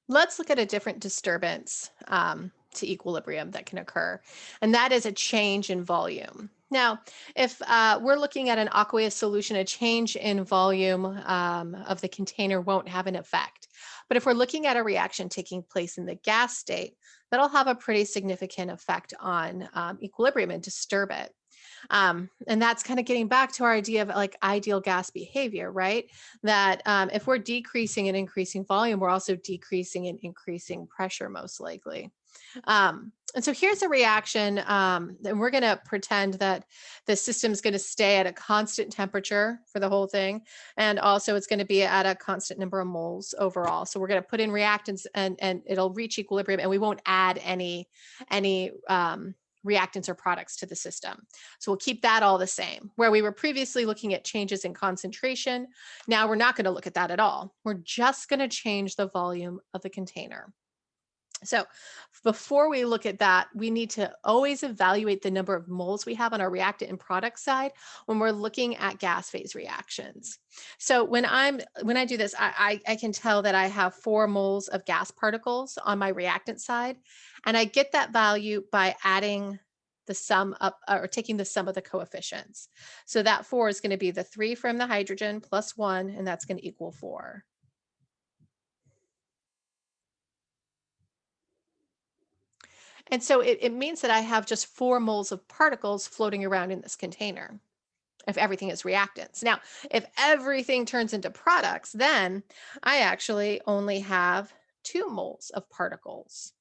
Let's look at a different disturbance to equilibrium that can occur, and that is a change in volume. Now, if we're looking at an aqueous solution, a change in volume of the container won't have an effect. But if we're looking at a reaction taking place in the gas state, that'll have a pretty significant effect on equilibrium and disturb it. And that's kind of getting back to our idea of like ideal gas behavior, right? That if we're decreasing and increasing volume, we're also decreasing and increasing pressure, most likely. And so here's a reaction, and we're going to pretend that the system's going to stay at a constant temperature for the whole thing, and also it's going to be at a constant number of moles overall. So we're going to put in reactants, and it'll reach equilibrium, and we won't add any reactants or products to the system. So we'll keep that all the same. Where we were previously looking at changes in concentration, now we're not going to look at that at all. We're just going to change the volume of the container. So before we look at that, we need to always evaluate the number of moles we have on our reactant and product side when we're looking at gas phase reactions. So when I do this, I can tell that I have 4 moles of gas particles on my reactant side, and I get that value by adding the sum up or taking the sum of the coefficients. So that 4 is going to be the 3 from the hydrogen plus 1, and that's going to equal 4. And so it means that I have just 4 moles of particles floating around in this container if everything is reactants. Now, if everything turns into products, then I actually only have 2 moles of particles.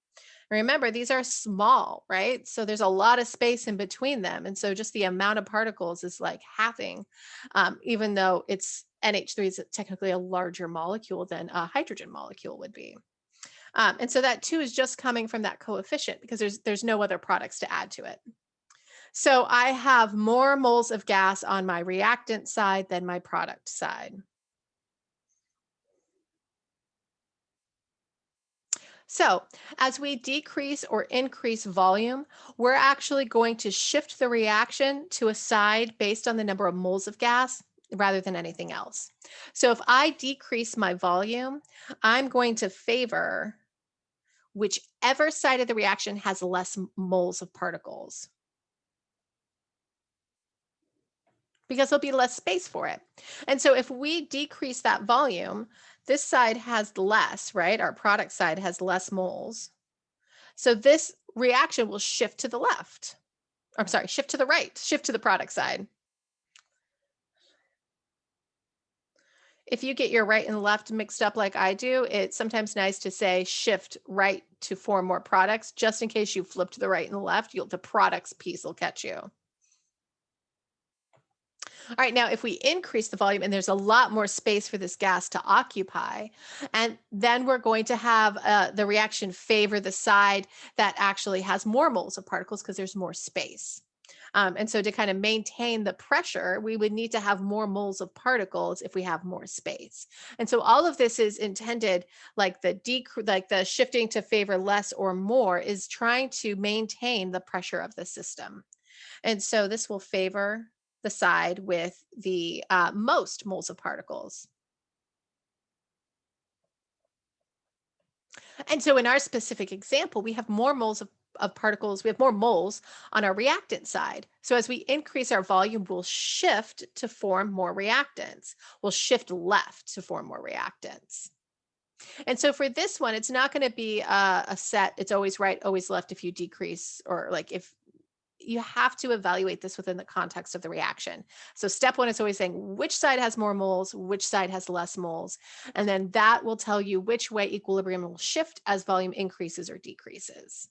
Remember, these are small, right? So there's a lot of space in between them. And so just the amount of particles is like halving, even though it's NH3 is technically a larger molecule than a hydrogen molecule would be. And so that 2 is just coming from that coefficient because there's no other products to add to it. So I have more moles of gas on my reactant side than my product side. So as we decrease or increase volume, we're actually going to shift the reaction to a side based on the number of moles of gas rather than anything else. So if I decrease my volume, I'm going to favor whichever side of the reaction has less moles of particles because there'll be less space for it. And so if we decrease that volume, this side has less, right? Our product side has less moles. So this reaction will shift to the left. I'm sorry, shift to the right, shift to the product side. If you get your right and left mixed up like I do, it's sometimes nice to say shift right to form more products, just in case you flip to the right and the left, the products piece will catch you. All right, now if we increase the volume and there's a lot more space for this gas to occupy, and then we're going to have the reaction favor the side that actually has more moles of particles because there's more space. And so to kind of maintain the pressure, we would need to have more moles of particles if we have more space. And so all of this is intended, like the shifting to favor less or more is trying to maintain the pressure of the system. And so this will favor the side with the most moles of particles. And so in our specific example, we have more moles of particles, we have more moles on our reactant side. So as we increase our volume, we'll shift to form more reactants. We'll shift left to form more reactants. And so for this one, it's not going to be a set, it's always right, always left if you decrease, or like if you have to evaluate this within the context of the reaction. So step 1 is always saying which side has more moles, which side has less moles. And then that will tell you which way equilibrium will shift as volume increases or decreases.